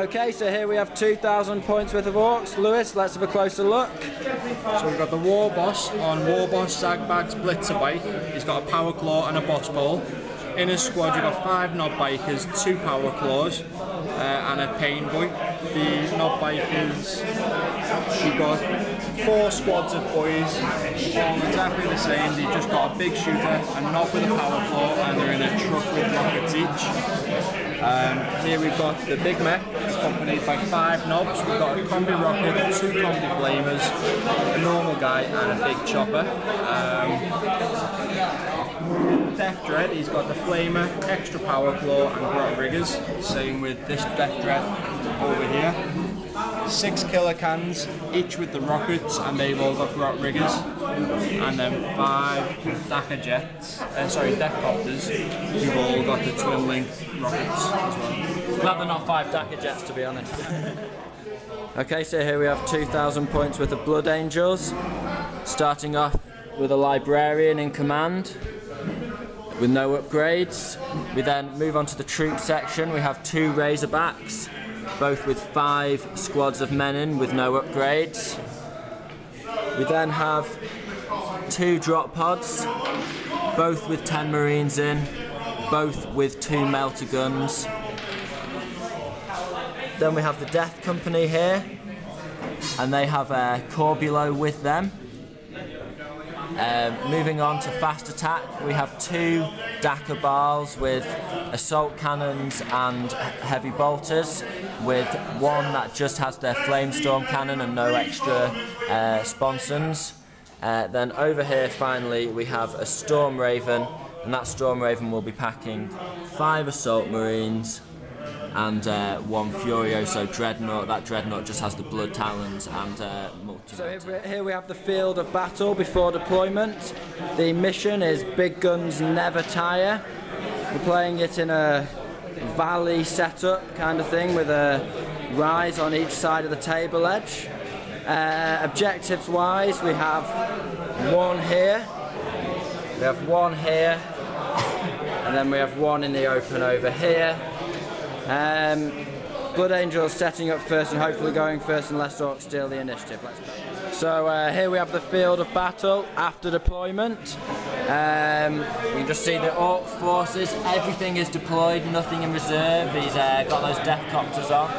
Okay, so here we have 2,000 points worth of orcs. Lewis, let's have a closer look. So we've got the War Boss on War Boss Zagbag's Blitzer bike. He's got a power claw and a boss pole. In his squad you've got 5 knob bikers, 2 power claws and a pain boy. The knob bikers, you've got 4 squads of boys, all exactly the same. They've just got a big shooter, a knob with a power claw, and they're in a truck with rockets each. Here we've got the big mech, accompanied by 5 knobs. We've got a combi rocket, 2 combi flamers, a normal guy and a big chopper. Death Dread, he's got the flamer, extra power claw and grot riggers. Same with this Death Dread over here. 6 killer cans, each with the rockets, and they've all got grot riggers. And then 5 Death Copters, who've all got the twin link rockets as well. Glad they're not 5 Dakka Jets, to be honest. Okay, so here we have 2,000 points worth of Blood Angels. Starting off with a Librarian in command, with no upgrades. We then move on to the troop section. We have 2 Razorbacks, both with 5 squads of men in with no upgrades. We then have 2 drop pods, both with 10 Marines in, both with 2 melter guns. Then we have the Death Company here, and they have a Corbulo with them. Moving on to fast attack, we have 2 Dakka Bals with assault cannons and heavy bolters, with 1 that just has their flamestorm cannon and no extra sponsons. Then over here finally we have a Storm Raven, and that Storm Raven will be packing 5 assault marines and 1 Furioso Dreadnought. That Dreadnought just has the Blood Talons and multi. So here we have the field of battle before deployment. The mission is Big Guns Never Tire. We're playing it in a valley setup kind of thing with a rise on each side of the table edge. Objectives wise, we have 1 here, we have 1 here, and then we have 1 in the open over here. Blood Angels setting up first and hopefully going first unless Orks steal the initiative. Let's go. So here we have the field of battle after deployment. You can just see the Ork forces, everything is deployed, nothing in reserve. He's got those Death Copters on.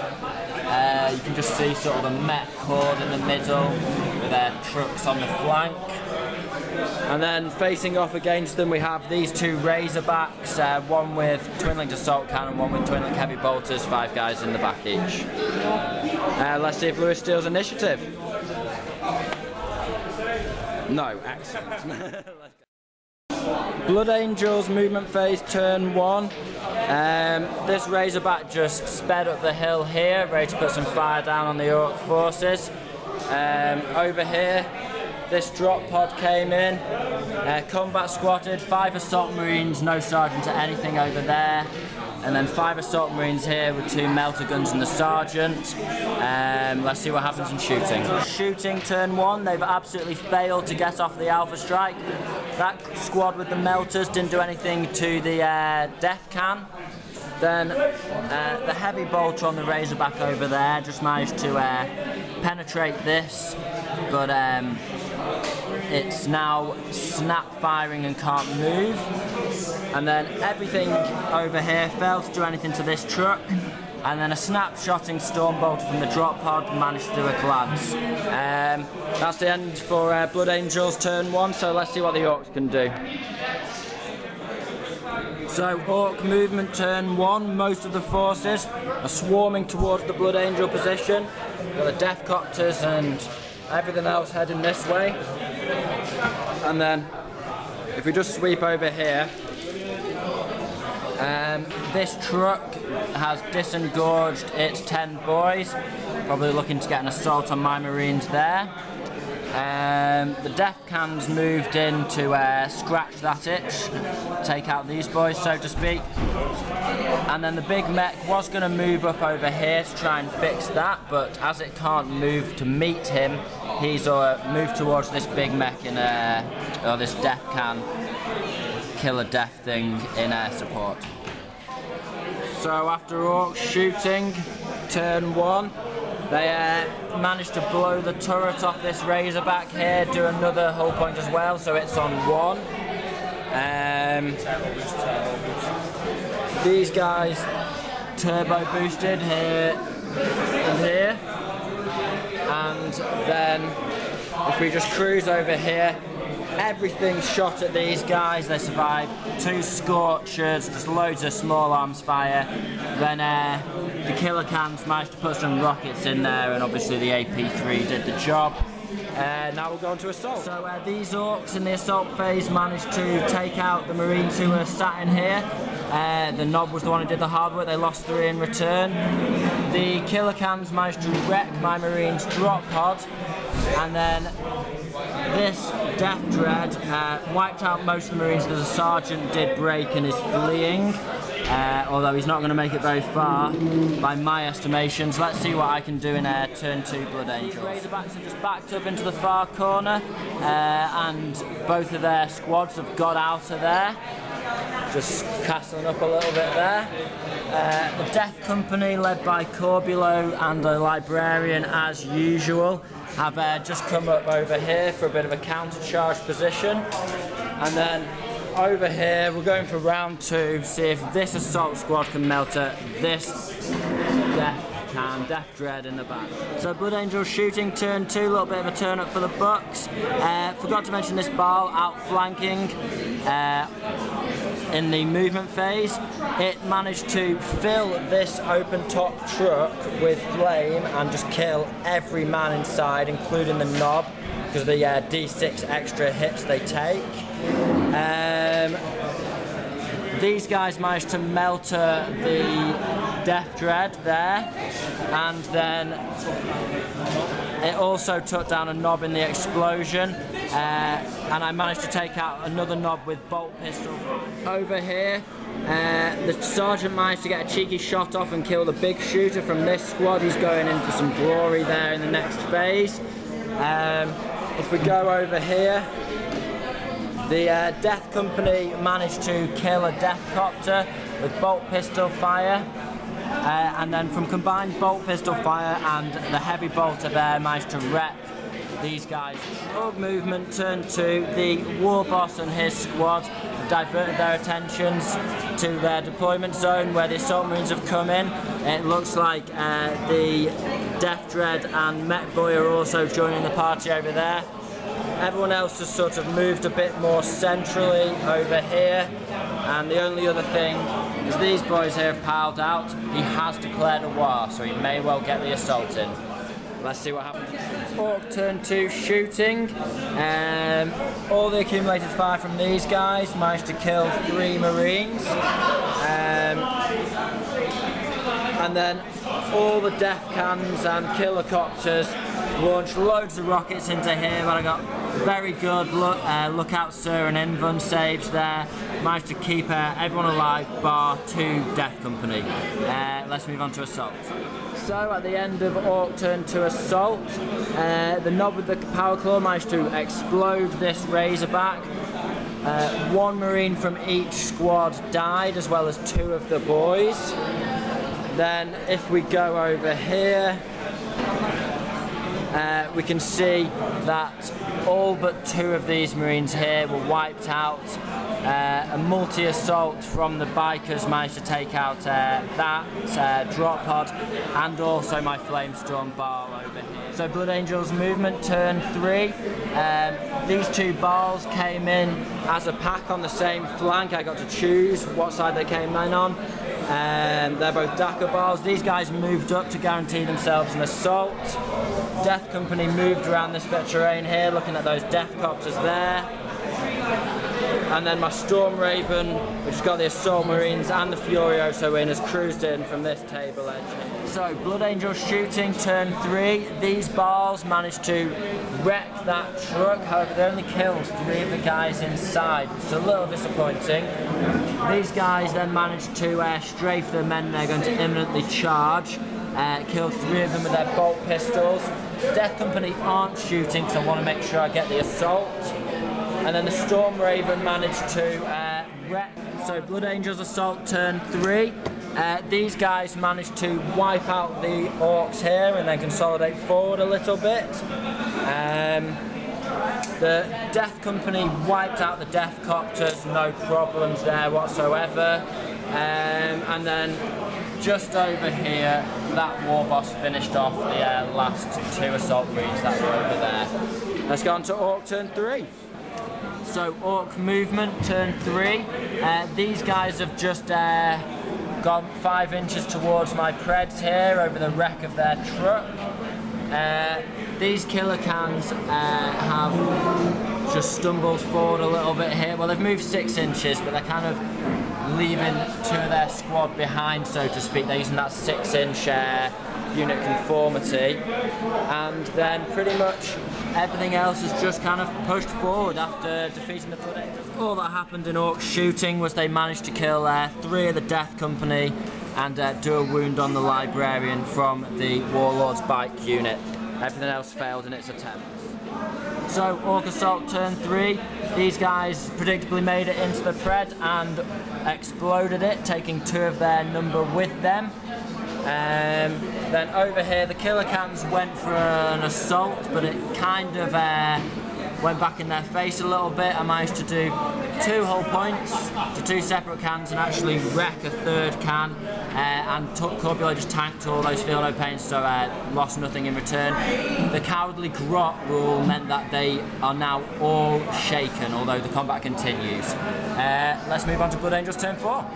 You can just see sort of the mech horde in the middle with their trucks on the flank. And then facing off against them we have these 2 Razorbacks, 1 with twin-linked assault cannon, 1 with twin-linked heavy bolters, 5 guys in the back each. Let's see if Lewis steals initiative. No, excellent. Blood Angels movement phase turn 1. This Razorback just sped up the hill here, ready to put some fire down on the Ork forces. Over here, this drop pod came in, combat squatted, 5 assault marines, no sergeant or anything over there, and then 5 assault marines here with 2 melter guns and the sergeant. Let's see what happens in shooting. Shooting turn 1, they've absolutely failed to get off the Alpha Strike. That squad with the melters didn't do anything to the death can. Then the heavy bolter on the Razorback over there just managed to penetrate this, but it's now snap firing and can't move. And then everything over here failed to do anything to this truck. And then a snapshotting storm bolter from the drop pod managed to do a collapse. That's the end for Blood Angels turn 1, so let's see what the Orks can do. So Ork movement turn 1, most of the forces are swarming towards the Blood Angel position. Got the Death Copters and everything else heading this way. And then if we just sweep over here, this truck has disengorged its 10 boys, probably looking to get an assault on my marines there. The death cans moved in to scratch that itch, take out these boys so to speak. And then the big mech was going to move up over here to try and fix that, but as it can't move to meet him, he's moved towards this big mech in or this death can killer death thing in air support. So after Orks shooting, turn 1. They managed to blow the turret off this Razorback here, do another hull point as well, so it's on 1. These guys turbo boosted here and here, and then if we just cruise over here, everything's shot at these guys. They survived 2 Scorchers, just loads of small arms fire. Then the killer cans managed to put some rockets in there, and obviously the AP3 did the job. Now we'll go on to assault. So these Orks in the assault phase managed to take out the Marines who were sat in here. The Knob was the one who did the hard work. They lost 3 in return. The killer cans managed to wreck my Marines' drop pod, and then this Death Dread wiped out most of the Marines. The sergeant did break and is fleeing, although he's not going to make it very far by my estimations. Let's see what I can do in turn 2 Blood Angels. Razorbacks are just backed up into the far corner, and both of their squads have got out of there. Just castling up a little bit there. The Death Company, led by Corbulo and the Librarian as usual, have just come up over here for a bit of a counter-charge position. And then over here, we're going for round 2, see if this assault squad can melt this Death Dread in the back. So Blood Angels shooting turn 2, a little bit of a turn up for the Bucks. Forgot to mention this Baal outflanking in the movement phase. It managed to fill this open top truck with flame and just kill every man inside, including the Knob, because of the D6 extra hits they take. These guys managed to melter the Death Dread there, and then it also took down a Knob in the explosion, and I managed to take out another Knob with bolt pistol. Over here, the sergeant managed to get a cheeky shot off and kill the big shooter from this squad. He's going in for some glory there in the next phase. If we go over here, the Death Company managed to kill a Death Copter with bolt pistol fire, and then from combined bolt pistol fire and the heavy bolter there, managed to wreck these guys. Ork movement turn 2, the War Boss and his squad have diverted their attentions to their deployment zone where the Assault Marines have come in. It looks like the Death Dread and Mech Boy are also joining the party over there. Everyone else has sort of moved a bit more centrally over here, and the only other thing is these boys here have piled out. He has declared a war, so he may well get the assault in. Let's see what happens. Ork turn 2 shooting. All the accumulated fire from these guys managed to kill 3 Marines. And then all the death cans and killer copters launched loads of rockets into here, but I got very good lookout sir and invuln saves there. Managed to keep everyone alive bar 2 Death Company. Let's move on to assault. So at the end of Ork turn 2 assault, the Knob with the power claw managed to explode this Razorback. 1 Marine from each squad died, as well as 2 of the boys. Then if we go over here, we can see that all but 2 of these Marines here were wiped out. A multi-assault from the bikers managed to take out that drop pod, and also my Flamestorm Baal over here. So Blood Angels movement turn 3. These 2 Baals came in as a pack on the same flank. I got to choose what side they came in on. They're both Dakar Baals. These guys moved up to guarantee themselves an assault. Death Company moved around this bit of terrain here, looking at those Death Copters there. And then my Storm Raven, which has got the Assault Marines and the Furioso in, has cruised in from this table edge here. So Blood Angel shooting turn 3. These Baals managed to wreck that truck, however they only killed 3 of the guys inside, which is a little disappointing. These guys then managed to strafe the men they're going to imminently charge. Killed 3 of them with their bolt pistols. Death Company aren't shooting, because I want to make sure I get the assault. And then the Storm Raven managed to wreck. So Blood Angels assault turn 3. These guys managed to wipe out the Orks here and then consolidate forward a little bit. The Death Company wiped out the Death Copters, no problems there whatsoever. And then just over here, that War Boss finished off the last 2 Assault Marines that were over there. Let's go on to Ork turn 3. So Ork movement turn 3. These guys have just gone 5 inches towards my Preds here over the wreck of their truck. These killer cans have just stumbled forward a little bit here. Well, they've moved 6 inches, but they're kind of leaving 2 of their squad behind, so to speak. They're using that 6-inch unit conformity, and then pretty much everything else is just kind of pushed forward after defeating the Blood Angels. All that happened in Orc shooting was they managed to kill 3 of the Death Company and do a wound on the Librarian from the Warlord's bike unit. Everything else failed in its attempts. So Ork Assault turn 3, these guys predictably made it into the Pred and exploded it, taking 2 of their number with them. Then over here the killer cans went for an assault, but it kind of went back in their face a little bit. I managed to do 2 hull points to 2 separate cans and actually wreck a 3rd can, and Corbulo just tanked all those feel no pain, so lost nothing in return. The cowardly grot rule meant that they are now all shaken, although the combat continues. Let's move on to Blood Angels turn 4.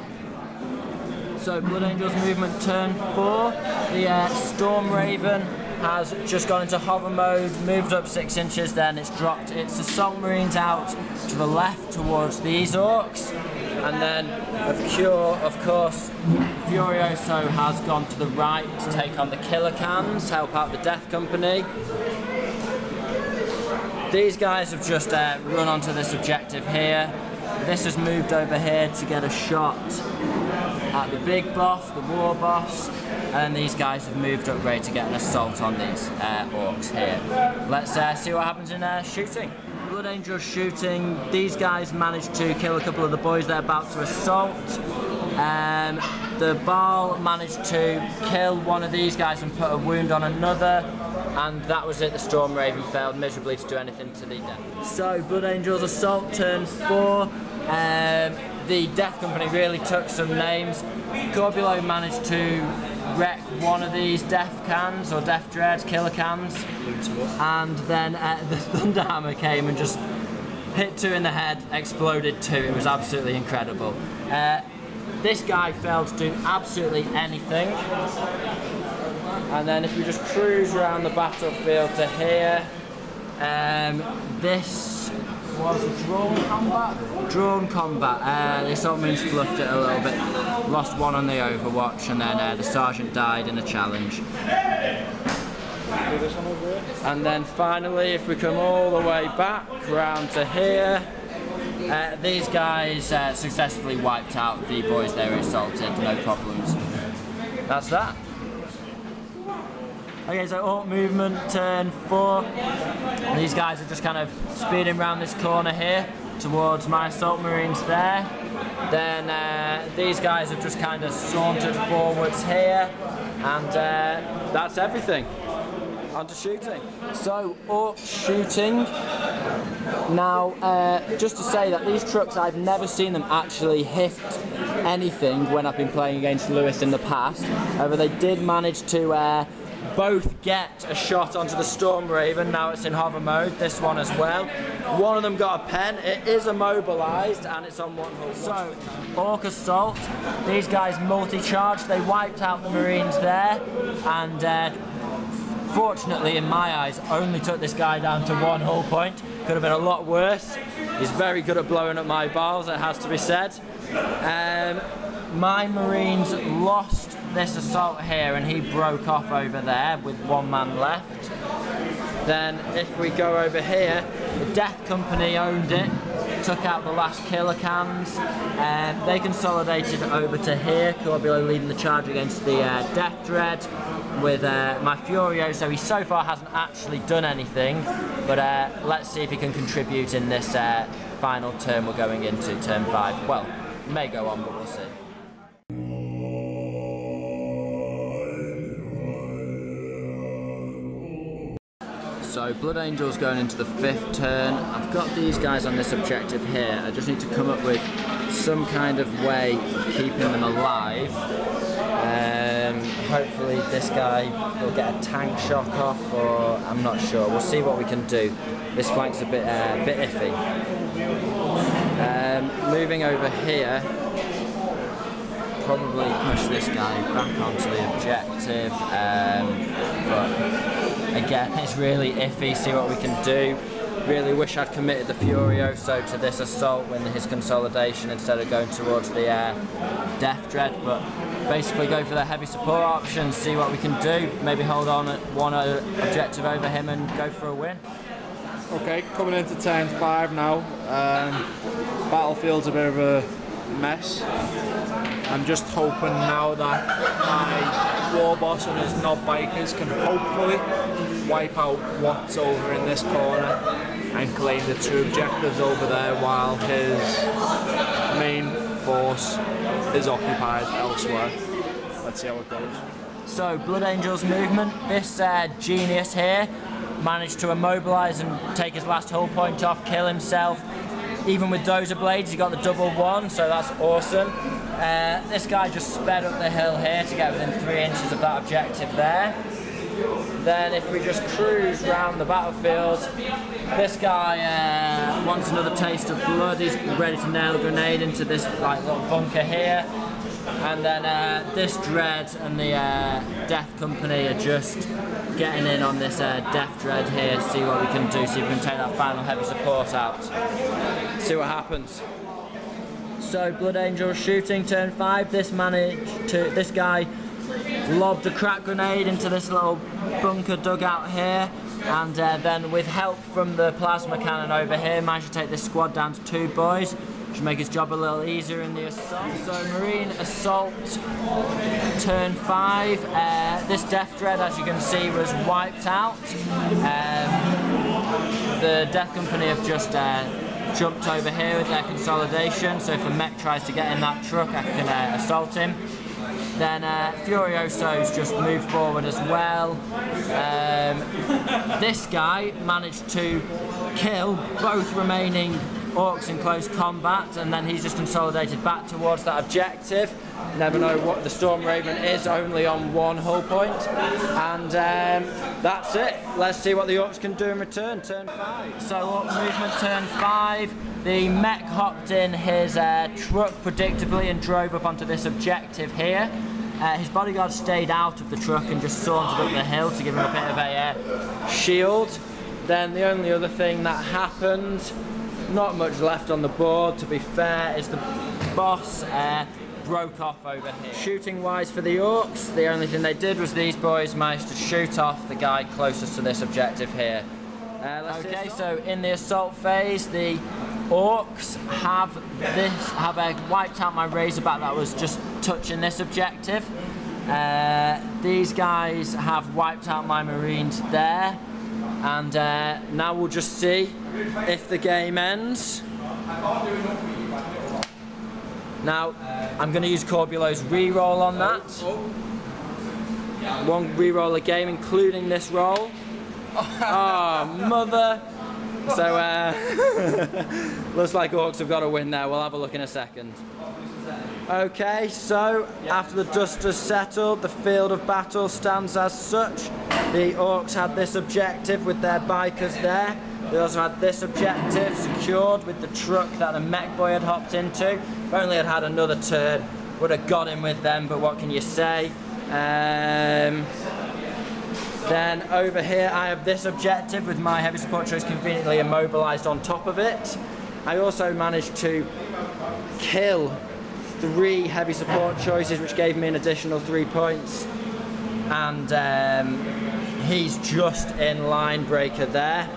So Blood Angels movement turn 4, the Storm Raven has just gone into hover mode, moved up 6 inches, then it's dropped its Assault Marines out to the left towards these Orks, and then of course Furioso has gone to the right to take on the Killer Cans, help out the Death Company. These guys have just run onto this objective here. This has moved over here to get a shot at the big boss, the War Boss, and these guys have moved up ready to get an assault on these Orks here. Let's see what happens in shooting. Blood Angels shooting, these guys managed to kill a couple of the boys they're about to assault. The Baal managed to kill one of these guys and put a wound on another, and that was it. The Storm Raven failed miserably to do anything to the death. So Blood Angels assault turn 4. The Death Company really took some names. Corbulo managed to wreck one of these Death Cans, or Death Dread killer cans, and then the Thunderhammer came and just hit 2 in the head, exploded 2. It was absolutely incredible. This guy failed to do absolutely anything. And then if we just cruise around the battlefield to here, this was a drawn combat? Drawn combat. The Assault Marines fluffed it a little bit. Lost 1 on the Overwatch, and then the Sergeant died in a challenge. And then finally, if we come all the way back round to here, these guys successfully wiped out the boys they were assaulted, no problems. That's that. Okay, so Ork movement turn 4. These guys are just kind of speeding around this corner here towards my Assault Marines there. Then these guys have just kind of sauntered forwards here, and that's everything. On to shooting. So Ork shooting. Now, just to say that these trucks, I've never seen them actually hit anything when I've been playing against Lewis in the past. However, they did manage to both get a shot onto the Storm Raven. Now it's in hover mode, this one as well. One of them got a pen, it is immobilised, and it's on 1 hull. So, Ork Assault, these guys multi-charged, they wiped out the Marines there, and fortunately, in my eyes, only took this guy down to 1 hull point. Could have been a lot worse. He's very good at blowing up my balls, it has to be said. My Marines lost this assault here, and he broke off over there with 1 man left. Then if we go over here, the Death Company owned it, took out the last killer cans, and they consolidated over to here. Corbulo leading the charge against the Death Dread with my Furioso. He so far hasn't actually done anything, but let's see if he can contribute in this final turn we're going into, turn 5. Well, may go on, but we'll see. So Blood Angel's going into the 5th turn. I've got these guys on this objective here. I just need to come up with some kind of way of keeping them alive. Hopefully this guy will get a tank shock off, or I'm not sure. We'll see what we can do. This flank's a bit iffy. Moving over here, probably push this guy back onto the objective, but again it's really iffy. See what we can do. Really wish I'd committed the Furioso to this assault when his consolidation instead of going towards the Death Dread, but basically go for the heavy support option, see what we can do, maybe hold on at one objective over him and go for a win. Okay, coming into turn 5 now. Battlefield's a bit of a mess. I'm just hoping now that my war boss and his knob bikers can hopefully wipe out what's over in this corner and claim the 2 objectives over there while his main force is occupied elsewhere. Let's see how it goes. So Blood Angel's movement, this genius here managed to immobilise and take his last hull point off, kill himself. Even with dozer blades, he got the double 1, so that's awesome. This guy just sped up the hill here to get within 3 inches of that objective there. Then if we just cruise round the battlefield, this guy wants another taste of blood. He's ready to nail a grenade into this like little bunker here. And then this Dread and the Death Company are just getting in on this Death Dread here, see what we can do, see if we can take that final heavy support out. See what happens. So Blood Angel shooting, turn 5, this guy lobbed a crack grenade into this little bunker dugout here, and then with help from the plasma cannon over here, managed to take this squad down to 2 boys. Should make his job a little easier in the assault. So Marine Assault, turn 5. This Death Dread, as you can see, was wiped out. The Death Company have just jumped over here with their consolidation, so if a mech tries to get in that truck, I can assault him. Then Furioso's just moved forward as well. This guy managed to kill both remaining Orks in close combat, and then he's just consolidated back towards that objective. Never know what the Storm Raven is, only on 1 hull point. And that's it. Let's see what the Orks can do in return, turn 5. So Ork movement, turn 5. The mech hopped in his truck predictably and drove up onto this objective here. His bodyguard stayed out of the truck and just sauntered up the hill to give him a bit of a shield. Then the only other thing that happened, not much left on the board to be fair, is the boss broke off over here. Shooting wise for the Orks, the only thing they did was these boys managed to shoot off the guy closest to this objective here. Okay, so in the assault phase, the Orks have wiped out my Razorback that was just touching this objective. These guys have wiped out my Marines there, and now we'll just see if the game ends. Now, I'm going to use Corbulo's reroll on that. 1 reroll a game, including this roll. Oh, mother! So, looks like Orks have got a win there. We'll have a look in a second. Okay, so after the dust has settled, the field of battle stands as such. The Orks had this objective with their bikers there. They also had this objective secured with the truck that the mech boy had hopped into. If only I'd had another turn, would have got in with them, but what can you say? Then over here I have this objective with my heavy support choice conveniently immobilised on top of it. I also managed to kill 3 heavy support choices, which gave me an additional 3 points. And he's just in line breaker there.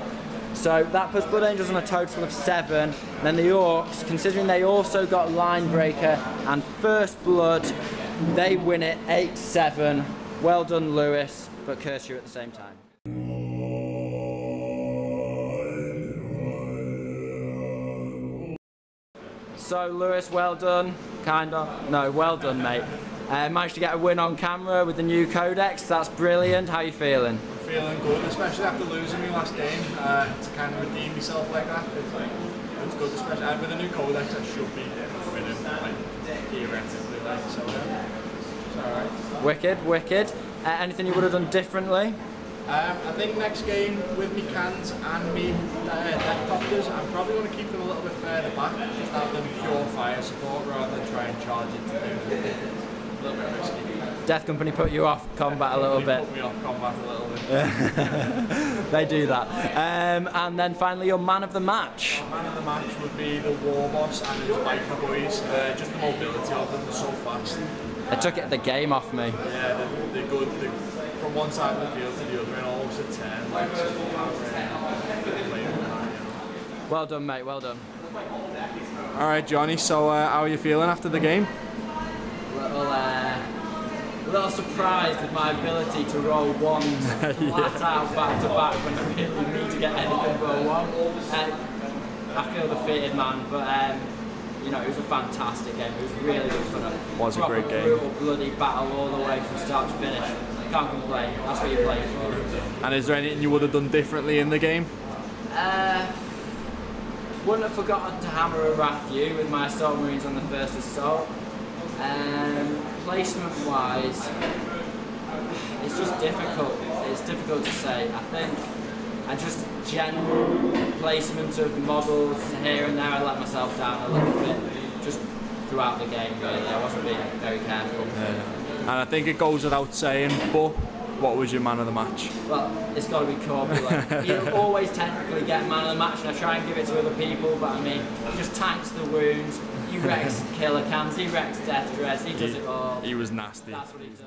So that puts Blood Angels on a total of 7. And then the Orks, considering they also got line breaker and first blood, they win it 8-7. Well done, Lewis, but curse you at the same time. So Lewis, well done. Kind of. No, well done, mate. Managed to get a win on camera with the new codex. That's brilliant. How are you feeling? feeling good, especially after losing my last game. To kind of redeem myself like that, it's good, especially with a new codex. I should be winning, like theoretically, like so. It's alright. Wicked, wicked. Anything you would have done differently? I think next game with me cans and me death copters, I'm probably going to keep them a little bit further back, just have them pure fire support rather than try and charge into them. A little bit risky. Death Company put you off combat a little bit. Put me off combat a little bit. They do that. And then finally your man of the match. Man of the match would be the war boss and his biker boys. Just the mobility of them, they're so fast. They took the game off me. Yeah, they're good. From one side of the field to the other in almost a turn. Like, well done, mate, well done. Alright, Johnny, so how are you feeling after the game? A little surprised with my ability to roll ones flat out back to back when I really need to get anything but a one. I feel defeated, man, but you know, it was a fantastic game. It was really good fun. It was a great game. Brutal, bloody battle all the way from start to finish. Can't complain. That's what you play for. And is there anything you would have done differently in the game? Wouldn't have forgotten to hammer a Wrath U with my Assault Marines on the first assault. Placement wise, it's just difficult. It's difficult to say. I think and just general placement of models here and there, I let myself down a little bit just throughout the game really. I wasn't being very careful. Yeah. And I think it goes without saying, but what was your man of the match? Well, it's got to be Corpulent. You always technically get man of the match and I try and give it to other people, but I mean, he just tanks the wounds, he wrecks killer cams, he wrecks death dreads, he does it all. He was nasty. That's what he does.